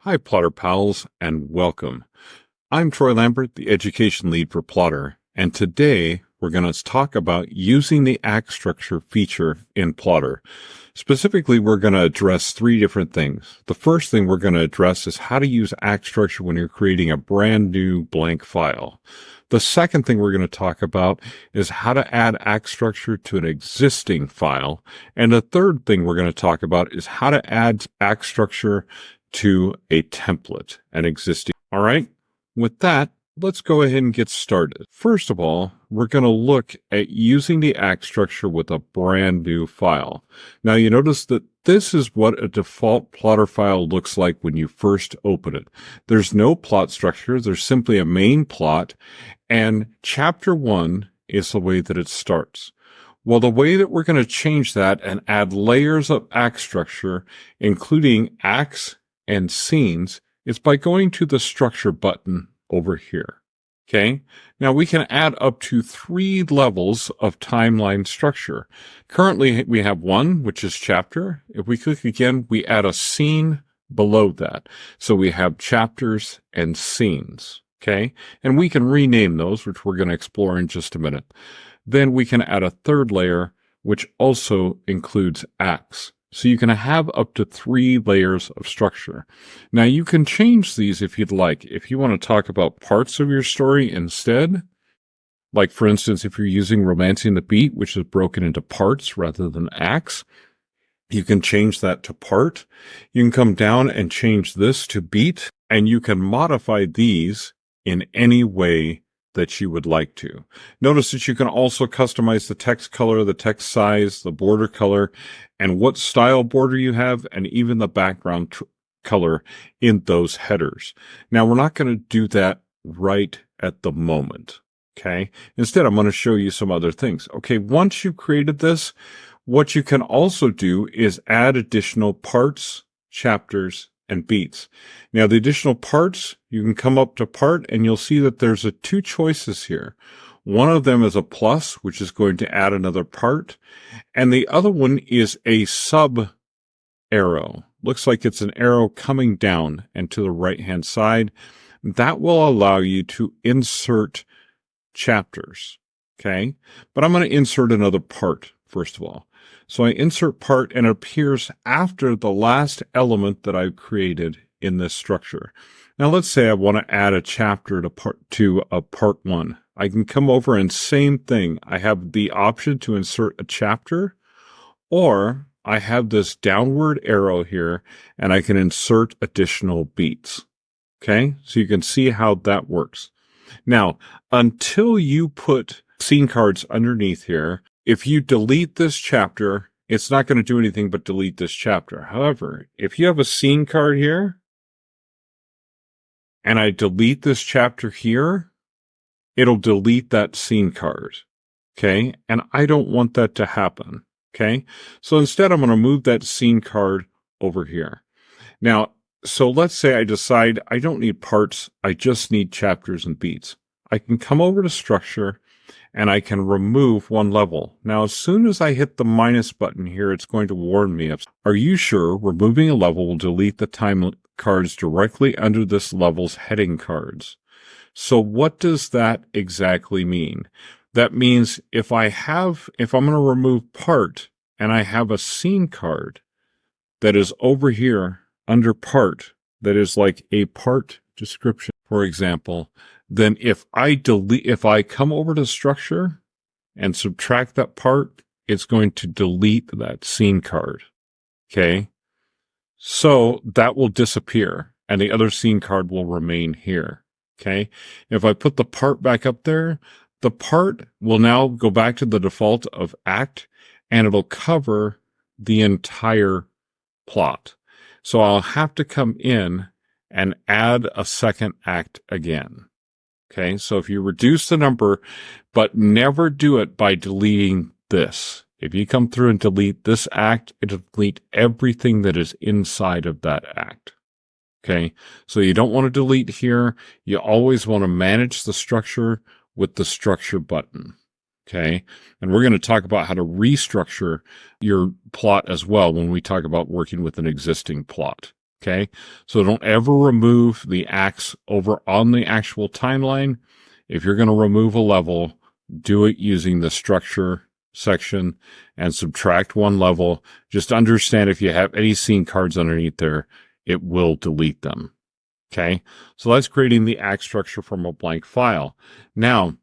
Hi, Plottr pals, and welcome. I'm Troy Lambert, the Education Lead for Plottr, and today we're going to talk about using the act structure feature in Plottr. Specifically, we're going to address three different things. The first thing we're going to address is how to use act structure when you're creating a brand new blank file. The second thing we're going to talk about is how to add act structure to an existing file. And the third thing we're going to talk about is how to add act structure to a template, an existing. All right. With that, let's go ahead and get started. First of all, we're going to look at using the act structure with a brand new file. Now you notice that this is what a default Plottr file looks like when you first open it. There's no plot structure. There's simply a main plot, and chapter 1 is the way that it starts. Well, the way that we're going to change that and add layers of act structure, including acts and scenes, is by going to the structure button over here. Okay. Now we can add up to 3 levels of timeline structure. Currently we have 1, which is chapter. If we click again, we add a scene below that. So we have chapters and scenes. Okay. And we can rename those, which we're going to explore in just a minute. Then we can add a 3rd layer, which also includes acts. So you can have up to 3 layers of structure. Now you can change these if you'd like. If you want to talk about parts of your story instead, like for instance, if you're using Romancing the Beat, which is broken into parts rather than acts, you can change that to part. You can come down and change this to beat, and you can modify these in any way that you would like to. Notice that you can also customize the text color, the text size, the border color, and what style border you have, and even the background color in those headers. Now, we're not going to do that right at the moment. Okay. Instead, I'm going to show you some other things. Okay. Once you've created this, what you can also do is add additional parts, chapters, and beats. Now, the additional parts, you can come up to part and you'll see that there's 2 choices here. One of them is a plus, which is going to add another part. And the other one is a sub arrow. Looks like it's an arrow coming down and to the right-hand side. That will allow you to insert chapters. Okay. But I'm going to insert another part first of all. So I insert part and it appears after the last element that I've created in this structure. Now let's say I want to add a chapter to part 1. I can come over and same thing. I have the option to insert a chapter, or I have this downward arrow here and I can insert additional beats. Okay. So you can see how that works. Now, until you put scene cards underneath here, if you delete this chapter, it's not going to do anything but delete this chapter. However, if you have a scene card here, and I delete this chapter here, it'll delete that scene card. Okay? And I don't want that to happen. Okay? So instead, I'm going to move that scene card over here. Now, so let's say I decide I don't need parts, I just need chapters and beats. I can come over to structure, and I can remove 1 level. Now, as soon as I hit the minus button here, it's going to warn me. Are you sure removing a level will delete the time cards directly under this level's heading cards? So what does that exactly mean? That means if I'm going to remove part and I have a scene card that is over here under part, that is like a part description, for example, then if I come over to structure and subtract that part, it's going to delete that scene card. Okay. So that will disappear and the other scene card will remain here. Okay. If I put the part back up there, the part will now go back to the default of act and it'll cover the entire plot. So I'll have to come in and add a second act again. Okay, so if you reduce the number, but never do it by deleting this. If you come through and delete this act, it'll delete everything that is inside of that act. Okay, so you don't want to delete here. You always want to manage the structure with the structure button. Okay, and we're going to talk about how to restructure your plot as well when we talk about working with an existing plot. Okay. So don't ever remove the acts over on the actual timeline. If you're going to remove a level, do it using the structure section and subtract one level. Just understand if you have any scene cards underneath there, it will delete them. Okay. So that's creating the act structure from a blank file. Now,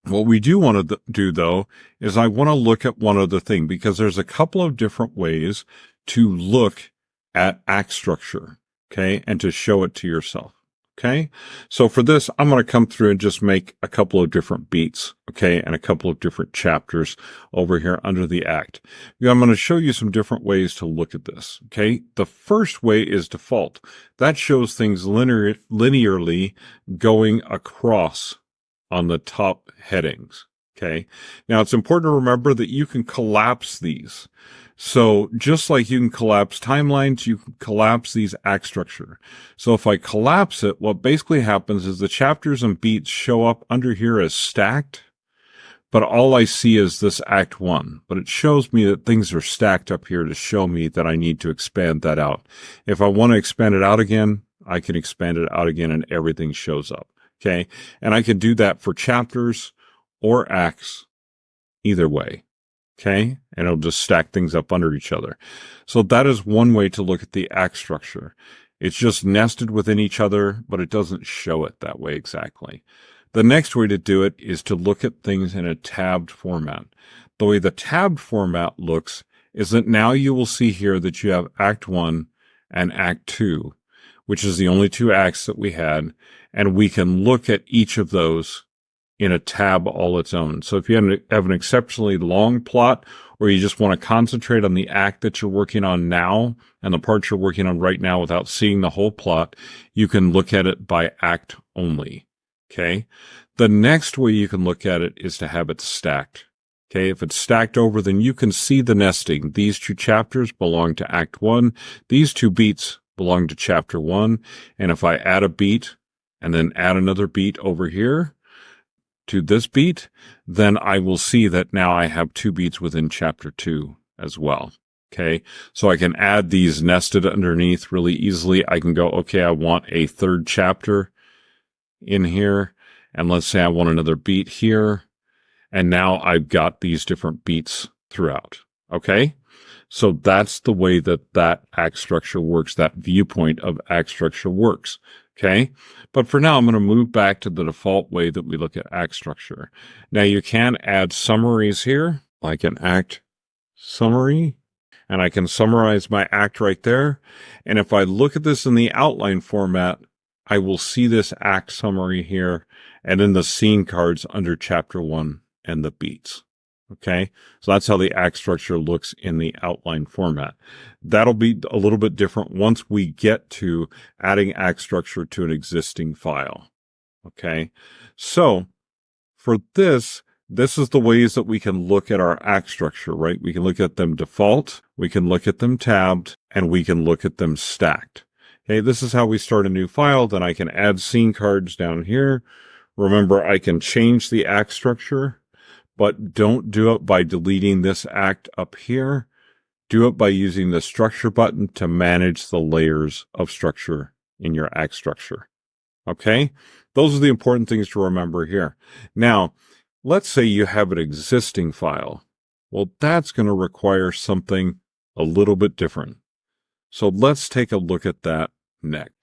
what we do want to do though, is I want to look at one other thing, because there's a couple of different ways to look at act structure. Okay. And to show it to yourself. Okay. So for this, I'm going to come through and just make a couple of different beats. Okay. And a couple of different chapters over here under the act. I'm going to show you some different ways to look at this. Okay. The first way is default. That shows things linearly going across on the top headings. Okay. Now it's important to remember that you can collapse these. So just like you can collapse timelines, you can collapse these act structure. So if I collapse it, what basically happens is the chapters and beats show up under here as stacked, but all I see is this act 1. But it shows me that things are stacked up here to show me that I need to expand that out. If I want to expand it out again, I can expand it out again and everything shows up. Okay. And I can do that for chapters or acts either way. Okay. And it'll just stack things up under each other. So that is one way to look at the act structure. It's just nested within each other, but it doesn't show it that way exactly. The next way to do it is to look at things in a tabbed format. The way the tabbed format looks is that now you will see here that you have Act 1 and Act 2, which is the only 2 acts that we had, and we can look at each of those in a tab all its own. So if you have an exceptionally long plot, or you just want to concentrate on the act that you're working on now and the parts you're working on right now without seeing the whole plot, you can look at it by act only. Okay. The next way you can look at it is to have it stacked. Okay. If it's stacked over, then you can see the nesting. These 2 chapters belong to Act 1. These 2 beats belong to Chapter 1. And if I add a beat and then add another beat over here to this beat, then I will see that now I have 2 beats within Chapter 2 as well. Okay. So I can add these nested underneath really easily. I can go, okay, I want a 3rd chapter in here. And let's say I want another beat here. And now I've got these different beats throughout. Okay. So that's the way that act structure works. That viewpoint of act structure works. Okay. But for now, I'm going to move back to the default way that we look at act structure. Now you can add summaries here, like an act summary, and I can summarize my act right there. And if I look at this in the outline format, I will see this act summary here and in the scene cards under Chapter 1 and the beats. Okay. So that's how the act structure looks in the outline format. That'll be a little bit different once we get to adding act structure to an existing file. Okay. So for this is the ways that we can look at our act structure, right? We can look at them default, we can look at them tabbed, and we can look at them stacked. Okay. This is how we start a new file. Then I can add scene cards down here. Remember, I can change the act structure, but don't do it by deleting this act up here. Do it by using the structure button to manage the layers of structure in your act structure. Okay? Those are the important things to remember here. Now, let's say you have an existing file. Well, that's going to require something a little bit different. So let's take a look at that next.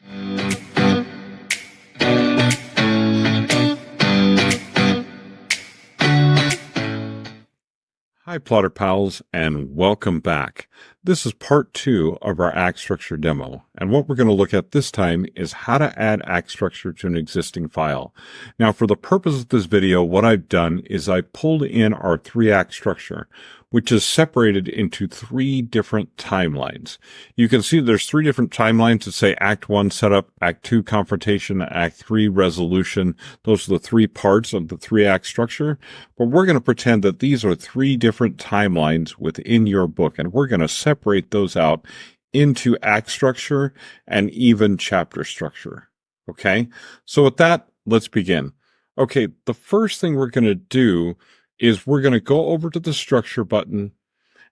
Hi, Plottr pals, and welcome back. This is part 2 of our act structure demo, and what we're going to look at this time is how to add act structure to an existing file. Now, for the purpose of this video, what I've done is I pulled in our 3-act structure, which is separated into 3 different timelines. You can see there's 3 different timelines that say Act 1 setup, Act 2 confrontation, Act 3 resolution. Those are the 3 parts of the 3-act structure. But we're going to pretend that these are 3 different timelines within your book, and we're going to separate those out into act structure and even chapter structure. Okay? So with that, let's begin. Okay, the first thing we're going to do is we're going to go over to the structure button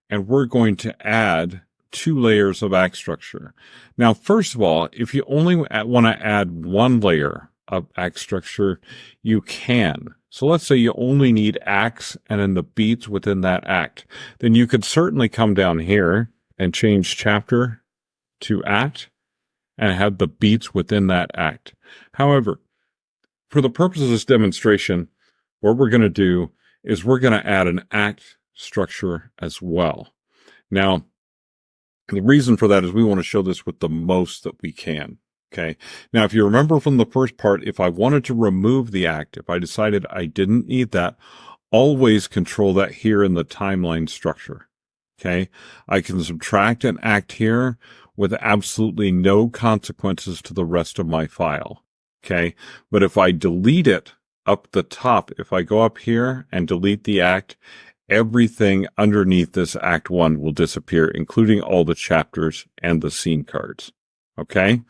and we're going to add 2 layers of act structure. Now, first of all, if you only want to add 1 layer of act structure, you can. So let's say you only need acts and then the beats within that act. Then you could certainly come down here and change chapter to act and have the beats within that act. However, for the purpose of this demonstration, what we're going to do is we're going to add an act structure as well. Now, the reason for that is we want to show this with the most that we can. Okay. Now, if you remember from the first part, if I wanted to remove the act, if I decided I didn't need that, always control that here in the timeline structure. Okay. I can subtract an act here with absolutely no consequences to the rest of my file. Okay. But if I delete it up the top, if I go up here and delete the act, everything underneath this Act 1 will disappear, including all the chapters and the scene cards. Okay?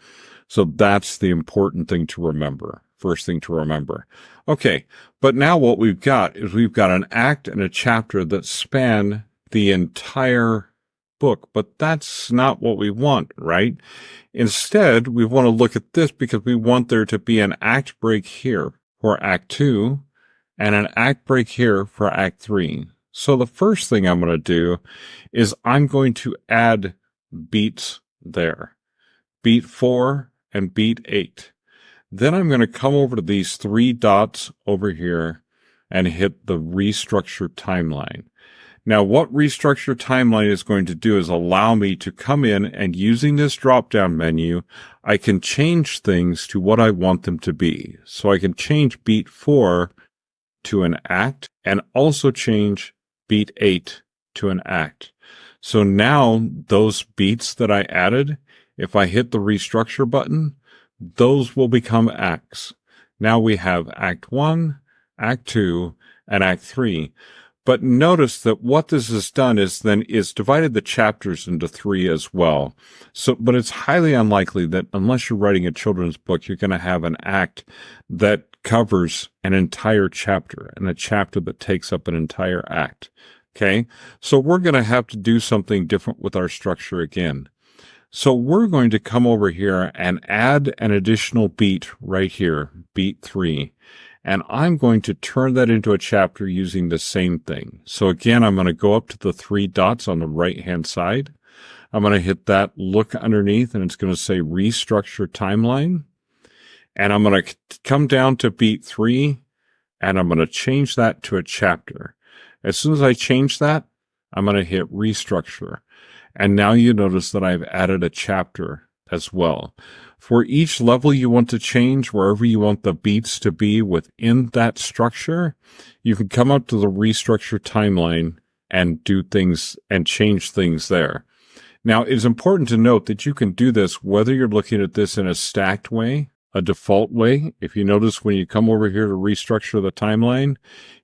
So that's the important thing to remember. First thing to remember. Okay, but now what we've got is we've got an act and a chapter that span the entire book, but that's not what we want, right? Instead, we want to look at this because we want there to be an act break here for Act 2 and an act break here for Act 3. So the first thing I'm going to do is I'm going to add beats there. Beat 4 and beat 8. Then I'm going to come over to these 3 dots over here and hit the restructure timeline. Now, what restructure timeline is going to do is allow me to come in and using this drop-down menu, I can change things to what I want them to be. So I can change beat 4 to an act and also change beat 8 to an act. So now those beats that I added, if I hit the restructure button, those will become acts. Now we have Act 1, Act 2, and Act 3. But notice that what this has done is divided the chapters into 3 as well. So, but it's highly unlikely that unless you're writing a children's book, you're going to have an act that covers an entire chapter and a chapter that takes up an entire act. Okay. So we're going to have to do something different with our structure again. So we're going to come over here and add an additional beat right here, beat 3. And I'm going to turn that into a chapter using the same thing. So again, I'm going to go up to the 3 dots on the right-hand side. I'm going to hit that, look underneath, and it's going to say restructure timeline. And I'm going to come down to beat 3, and I'm going to change that to a chapter. As soon as I change that, I'm going to hit restructure. And now you notice that I've added a chapter as well. For each level you want to change, wherever you want the beats to be within that structure, you can come up to the restructure timeline and do things and change things there. Now, it's important to note that you can do this whether you're looking at this in a stacked way, a default way. If you notice when you come over here to restructure the timeline,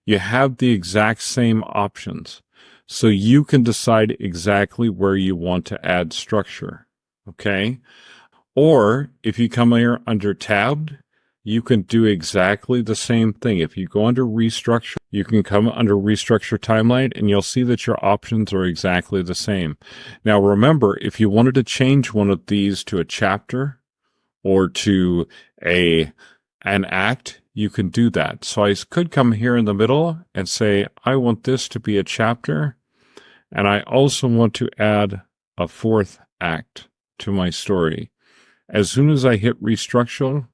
you have the exact same options. So you can decide exactly where you want to add structure. Okay? Or if you come here under tabbed, you can do exactly the same thing. If you go under restructure, you can come under restructure timeline and you'll see that your options are exactly the same. Now remember, if you wanted to change one of these to a chapter or to an act, you can do that. So I could come here in the middle and say, I want this to be a chapter. And I also want to add a 4th act to my story. As soon as I hit restructure,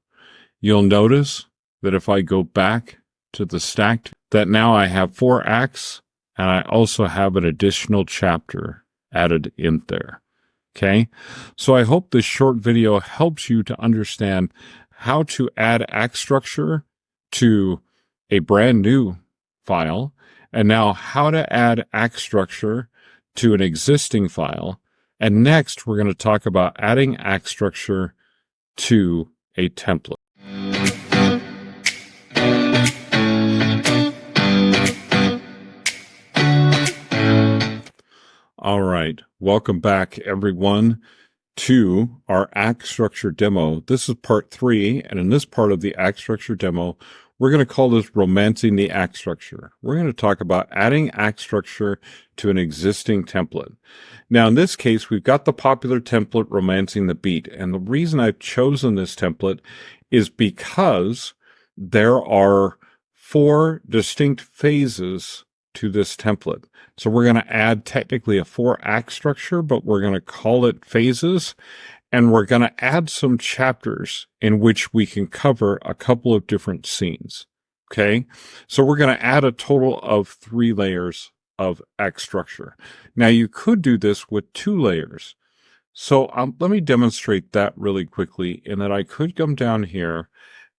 you'll notice that if I go back to the stacked, that now I have 4 acts and I also have an additional chapter added in there. Okay. So I hope this short video helps you to understand how to add act structure to a brand new file and now how to add act structure to an existing file. And next, we're going to talk about adding act structure to a template. All right. Welcome back, everyone, to our act structure demo. This is part 3. And in this part of the act structure demo, We're going to call this romancing the act structure. We're going to talk about adding act structure to an existing template. Now, in this case, we've got the popular template romancing the beat. And the reason I've chosen this template is because there are 4 distinct phases to this template. So we're going to add technically a 4-act structure, but we're going to call it phases. And we're going to add some chapters in which we can cover a couple of different scenes. Okay. So we're going to add a total of 3 layers of act structure. Now you could do this with 2 layers. So let me demonstrate that really quickly in that I could come down here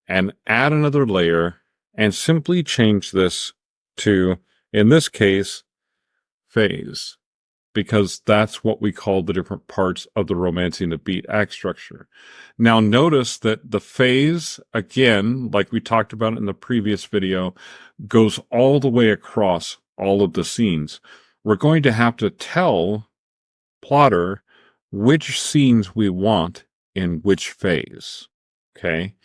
and add another layer and simply change this to, in this case, phase, because that's what we call the different parts of the romancing the beat act structure. Now notice that the phase, again, like we talked about in the previous video, goes all the way across all of the scenes. We're going to have to tell Plottr which scenes we want in which phase. Okay.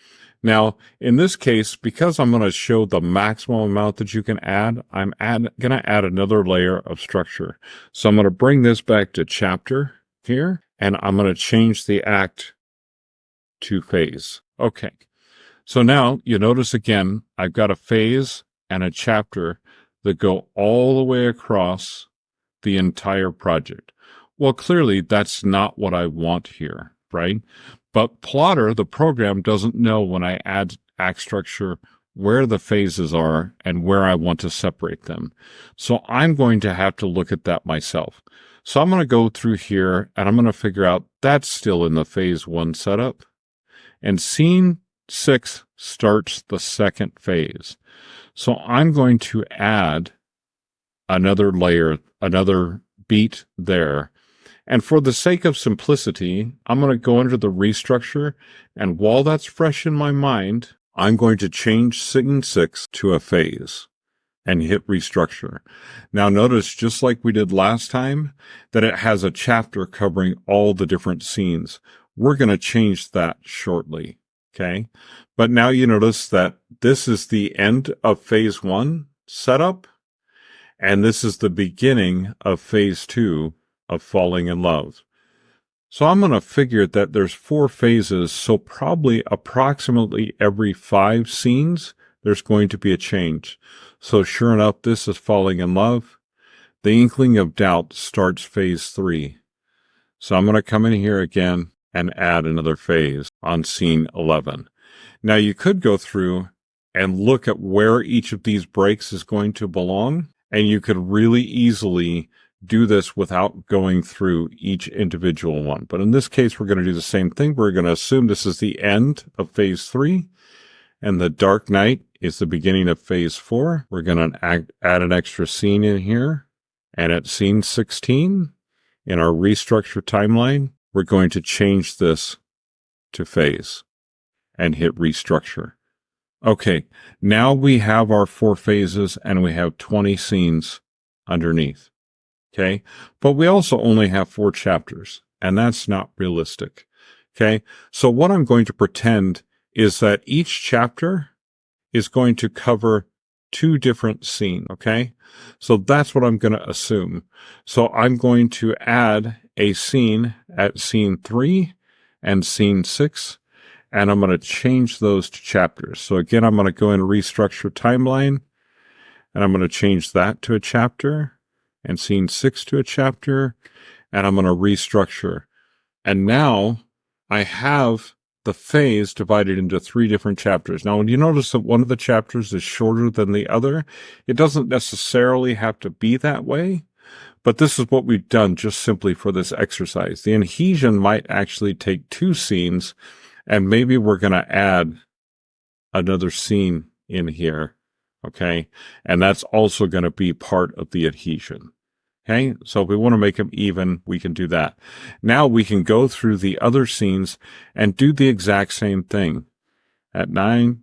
Now, in this case, because I'm going to show the maximum amount that you can add, I'm going to add another layer of structure. So I'm going to bring this back to chapter here, and I'm going to change the act to phase. Okay. So now you notice again, I've got a phase and a chapter that go all the way across the entire project. Well, clearly that's not what I want here, right? But Plottr, the program, doesn't know when I add act structure where the phases are and where I want to separate them. So I'm going to have to look at that myself. So I'm going to go through here and I'm going to figure out that's still in the phase 1 setup. And scene 6 starts the second phase. So I'm going to add another layer, another beat there. And for the sake of simplicity, I'm going to go under the restructure, and while that's fresh in my mind, I'm going to change scene 6 to a phase and hit restructure. Now notice, just like we did last time, that it has a chapter covering all the different scenes. We're going to change that shortly, okay? But now you notice that this is the end of phase 1 setup, and this is the beginning of phase 2 of falling in love. So I'm going to figure that there's 4 phases, so probably approximately every 5 scenes, there's going to be a change. So sure enough, this is falling in love. The inkling of doubt starts phase 3. So I'm going to come in here again and add another phase on scene 11. Now you could go through and look at where each of these breaks is going to belong, and you could really easily do this without going through each individual one. But in this case, we're going to do the same thing. We're going to assume this is the end of phase 3, and the dark night is the beginning of phase 4. We're going to add an extra scene in here, and at scene 16, in our restructure timeline, we're going to change this to phase and hit restructure. Okay, now we have our 4 phases, and we have 20 scenes underneath. Okay, but we also only have 4 chapters, and that's not realistic. Okay, so what I'm going to pretend is that each chapter is going to cover 2 different scenes. Okay, so that's what I'm going to assume. So I'm going to add a scene at scene 3 and scene 6, and I'm going to change those to chapters. So again, I'm going to go in restructure timeline, and I'm going to change that to a chapter, and scene 6 to a chapter, and I'm going to restructure. And now I have the phase divided into 3 different chapters. Now, when you notice that one of the chapters is shorter than the other, it doesn't necessarily have to be that way, but this is what we've done just simply for this exercise. The adhesion might actually take 2 scenes, and maybe we're going to add another scene in here. Okay, and that's also going to be part of the adhesion. Okay, so if we want to make them even, we can do that. Now we can go through the other scenes and do the exact same thing. At 9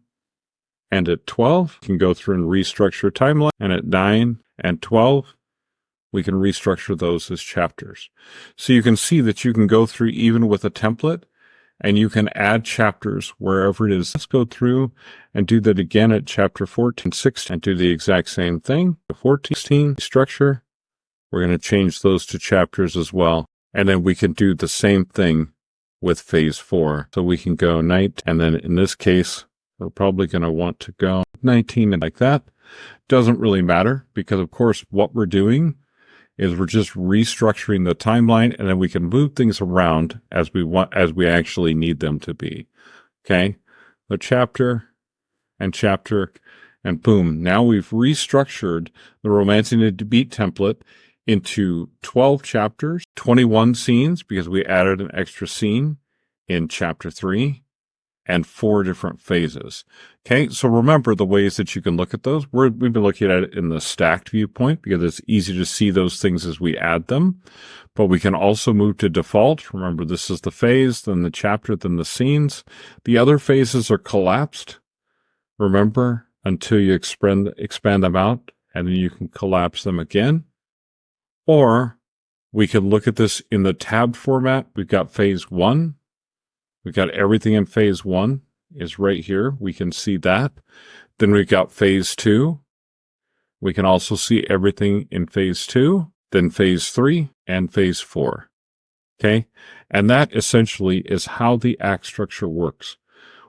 and at 12, we can go through and restructure timeline, and at 9 and 12, we can restructure those as chapters. So you can see that you can go through even with a template and you can add chapters wherever it is. Let's go through and do that again at chapter 14, 16, and do the exact same thing. 14, 16, structure. We're going to change those to chapters as well. And then we can do the same thing with phase 4. So we can go night, and then in this case, we're probably going to want to go 19 and like that. Doesn't really matter because, of course, what we're doing is we're just restructuring the timeline, and then we can move things around as we actually need them to be. Okay? The chapter, and boom. Now we've restructured the Romancing a Beat template into 12 chapters, 21 scenes, because we added an extra scene in chapter 3, and 4 different phases. Okay, so remember the ways that you can look at those. We've been looking at it in the stacked viewpoint because it's easy to see those things as we add them. But we can also move to default. Remember, this is the phase, then the chapter, then the scenes. The other phases are collapsed. Remember, until you expand them out, and then you can collapse them again. Or we can look at this in the tabbed format. We've got phase 1. We've got everything in phase 1 is right here. We can see that. Then we've got phase 2. We can also see everything in phase 2, then phase 3, and phase 4. Okay? And that essentially is how the act structure works.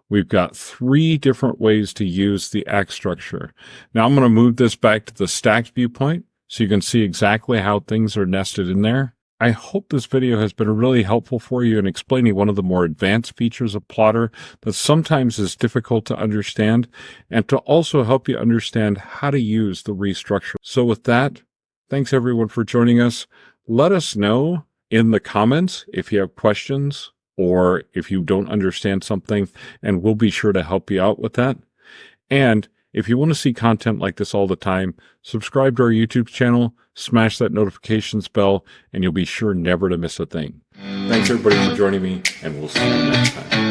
We've got 3 different ways to use the act structure. Now I'm going to move this back to the stacked viewpoint so you can see exactly how things are nested in there. I hope this video has been really helpful for you in explaining one of the more advanced features of Plottr that sometimes is difficult to understand, and to also help you understand how to use the restructure. So with that, thanks everyone for joining us. Let us know in the comments if you have questions or if you don't understand something, and we'll be sure to help you out with that. And if you want to see content like this all the time, subscribe to our YouTube channel, smash that notifications bell, and you'll be sure never to miss a thing. Thanks everybody for joining me, and we'll see you next time.